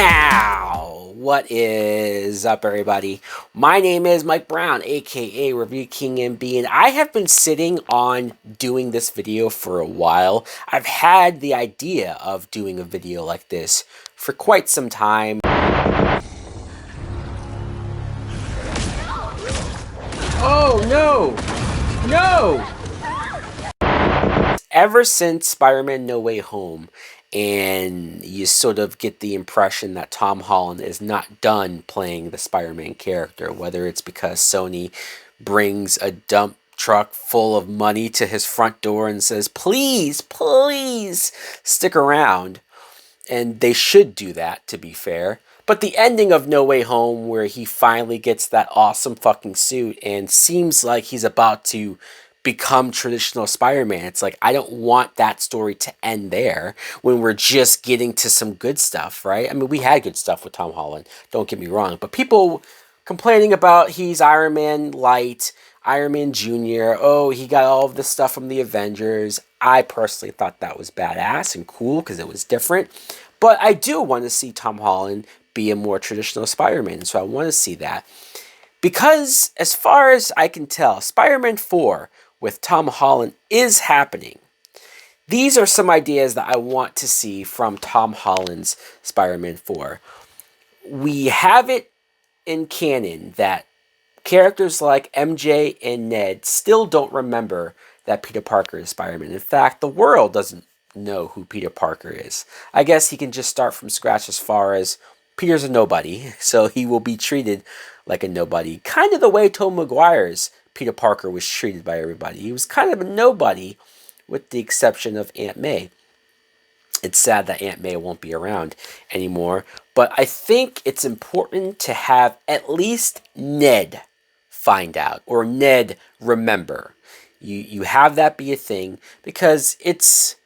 Meow! What is up, everybody? My name is Mike Brown, aka Review King MB, and I have been sitting on doing this video for a while. I've had the idea of doing a video like this for quite some time. Oh no! No! Ever since Spider-Man No Way Home, and you sort of get the impression that Tom Holland is not done playing the Spider-Man character, whether it's because Sony brings a dump truck full of money to his front door and says, please, please stick around. And they should do that, to be fair. But the ending of No Way Home, where he finally gets that awesome fucking suit and seems like he's about to become traditional Spider-Man. It's like, I don't want that story to end there when we're just getting to some good stuff, right? I mean, we had good stuff with Tom Holland, don't get me wrong, but people complaining about he's Iron Man Light, Iron Man Jr., oh, he got all of this stuff from the Avengers. I personally thought that was badass and cool because it was different, but I do want to see Tom Holland be a more traditional Spider-Man, so I want to see that. Because, as far as I can tell, Spider-Man 4 with Tom Holland is happening. These are some ideas that I want to see from Tom Holland's Spider-Man 4. We have it in canon that characters like MJ and Ned still don't remember that Peter Parker is Spider-Man. In fact, the world doesn't know who Peter Parker is. I guess he can just start from scratch as far as Peter's a nobody, so he will be treated like a nobody. Kind of the way Tobey Maguire's Peter Parker was treated by everybody. He was kind of a nobody with the exception of Aunt May. It's sad that Aunt May won't be around anymore, but I think it's important to have at least Ned find out, or Ned remember. You have that be a thing, because it's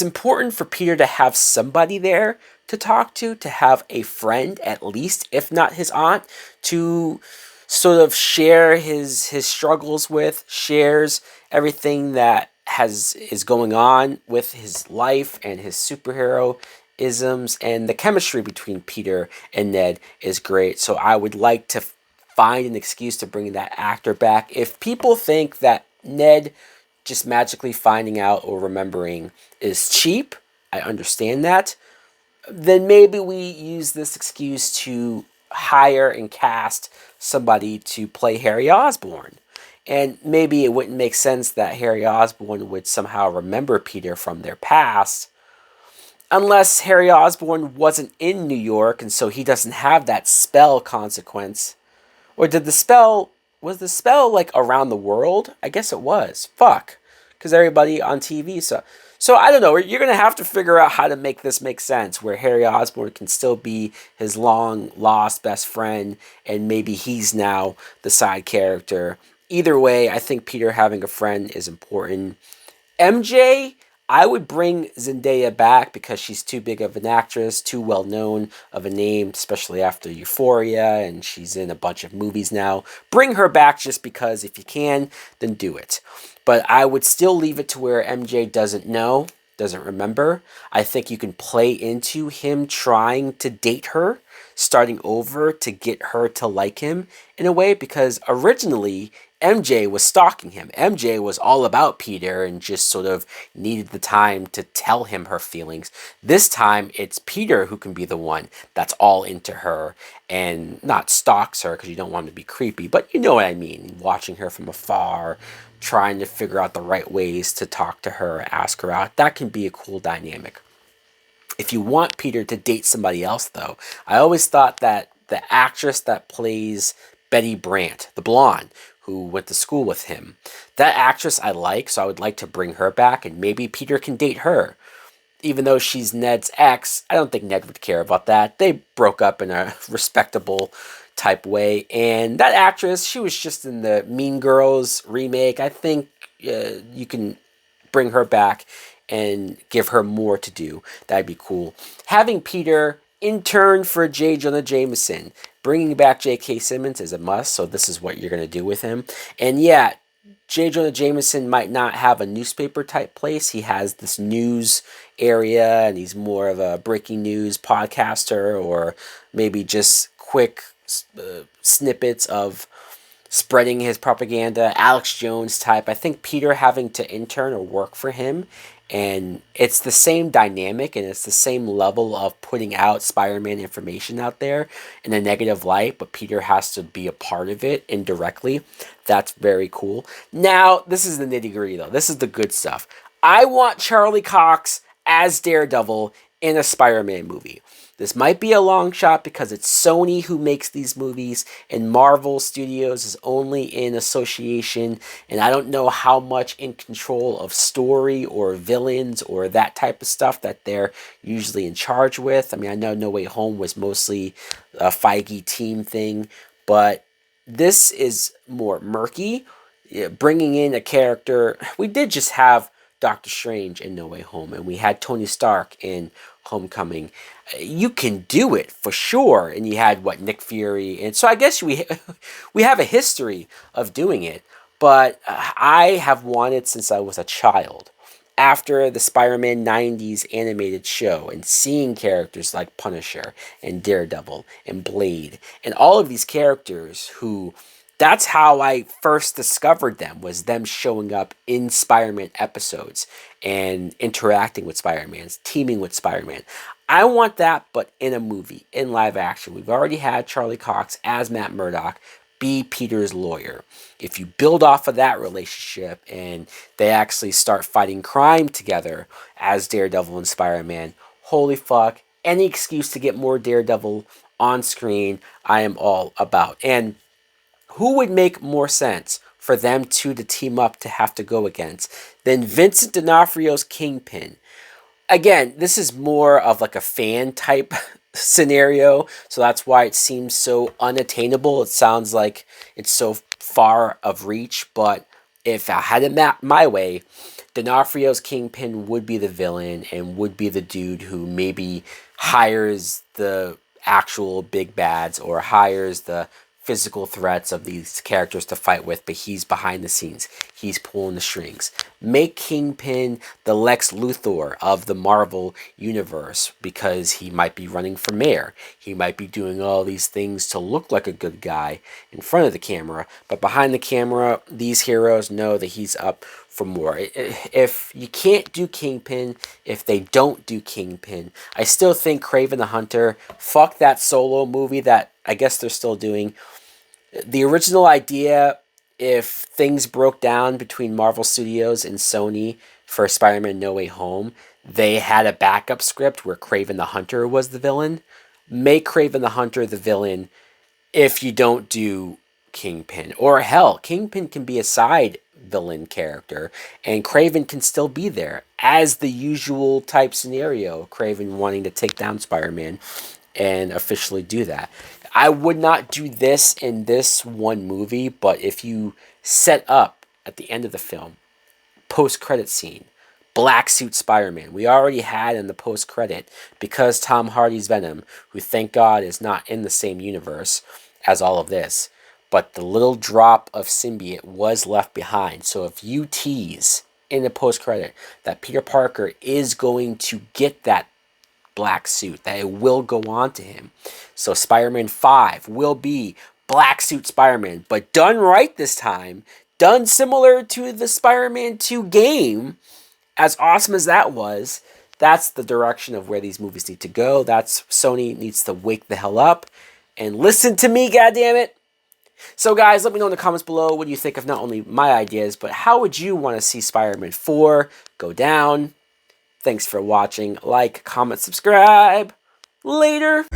important for Peter to have somebody there to talk to have a friend at least, if not his aunt, to sort of share his struggles with, shares everything that is going on with his life and his superhero isms, and the chemistry between Peter and Ned is great. So I would like to find an excuse to bring that actor back. If people think that Ned just magically finding out or remembering is cheap, I understand that, then maybe we use this excuse to hire and cast somebody to play Harry Osborn. And maybe it wouldn't make sense that Harry Osborn would somehow remember Peter from their past, unless Harry Osborn wasn't in New York and so he doesn't have that spell consequence. Or was the spell like around the world? I guess it was. Fuck. Because everybody on TV saw. So I don't know, you're going to have to figure out how to make this make sense, where Harry Osborn can still be his long-lost best friend, and maybe he's now the side character. Either way, I think Peter having a friend is important. MJ, I would bring Zendaya back because she's too big of an actress, too well-known of a name, especially after Euphoria, and she's in a bunch of movies now. Bring her back just because if you can, then do it. But I would still leave it to where MJ doesn't know, doesn't remember. I think you can play into him trying to date her, starting over to get her to like him in a way, because originally MJ was stalking him. MJ was all about Peter and just sort of needed the time to tell him her feelings. This time, it's Peter who can be the one that's all into her and not stalks her because you don't want to be creepy, but you know what I mean. Watching her from afar, trying to figure out the right ways to talk to her, ask her out. That can be a cool dynamic. If you want Peter to date somebody else, though, I always thought that the actress that plays Betty Brant, the blonde, who went to school with him, that actress I like, so I would like to bring her back, and maybe Peter can date her. Even though she's Ned's ex, I don't think Ned would care about that. They broke up in a respectable type way, and that actress, she was just in the Mean Girls remake. I think you can bring her back and give her more to do. That'd be cool. Having Peter intern for J. Jonah Jameson, bringing back J.K. Simmons is a must, so this is what you're going to do with him. And yeah, J. Jonah Jameson might not have a newspaper type place. He has this news area, and he's more of a breaking news podcaster, or maybe just quick snippets of spreading his propaganda. Alex Jones type. I think Peter having to intern or work for him, and it's the same dynamic and it's the same level of putting out Spider-Man information out there in a negative light, but Peter has to be a part of it indirectly. That's very cool. Now, this is the nitty-gritty though. This is the good stuff. I want Charlie Cox as Daredevil in a Spider-Man movie. This might be a long shot because it's Sony who makes these movies, and Marvel Studios is only in association, and I don't know how much in control of story or villains or that type of stuff that they're usually in charge with. I mean, I know No Way Home was mostly a Feige team thing, but this is more murky. Yeah, bringing in a character, we did just have Doctor Strange in No Way Home, and we had Tony Stark in Homecoming. You can do it for sure, and you had Nick Fury, and so I guess we have a history of doing it. But I have wanted since I was a child. After the Spider-Man 90s animated show and seeing characters like Punisher and Daredevil and Blade and all of these characters who that's how I first discovered them, was them showing up in Spider-Man episodes and interacting with Spider-Man, teaming with Spider-Man. I want that, but in a movie, in live action. We've already had Charlie Cox as Matt Murdock be Peter's lawyer. If you build off of that relationship and they actually start fighting crime together as Daredevil and Spider-Man, holy fuck, any excuse to get more Daredevil on screen, I am all about. And who would make more sense for them two to team up to have to go against than Vincent D'Onofrio's Kingpin? Again, this is more of like a fan type scenario, so that's why it seems so unattainable. It sounds like it's so far of reach, but if I had it my way, D'Onofrio's Kingpin would be the villain and would be the dude who maybe hires the actual big bads or hires the physical threats of these characters to fight with, but he's behind the scenes. He's pulling the strings. Make Kingpin the Lex Luthor of the Marvel universe, because he might be running for mayor. He might be doing all these things to look like a good guy in front of the camera, but behind the camera, these heroes know that he's up for more. If you can't do Kingpin, if they don't do Kingpin, I still think Kraven the Hunter, fuck that solo movie that I guess they're still doing. The original idea, if things broke down between Marvel Studios and Sony for Spider-Man No Way Home, they had a backup script where Kraven the Hunter was the villain. Make Kraven the Hunter the villain if you don't do Kingpin. Or hell, Kingpin can be a side villain character, and Kraven can still be there as the usual type scenario. Kraven wanting to take down Spider-Man and officially do that. I would not do this in this one movie, but if you set up at the end of the film, post-credit scene, black suit Spider-Man. We already had in the post-credit, because Tom Hardy's Venom, who thank God is not in the same universe as all of this, but the little drop of symbiote was left behind. So if you tease in the post-credit that Peter Parker is going to get that black suit, that it will go on to him. So Spider-Man 5 will be black suit Spider-Man, but done right this time, done similar to the Spider-Man 2 game. As awesome as that was, that's the direction of where these movies need to go. That's Sony needs to wake the hell up and listen to me, goddammit. So guys, let me know in the comments below what you think of not only my ideas, but how would you want to see Spider-Man 4 go down? Thanks for watching. Like, comment, subscribe. Later.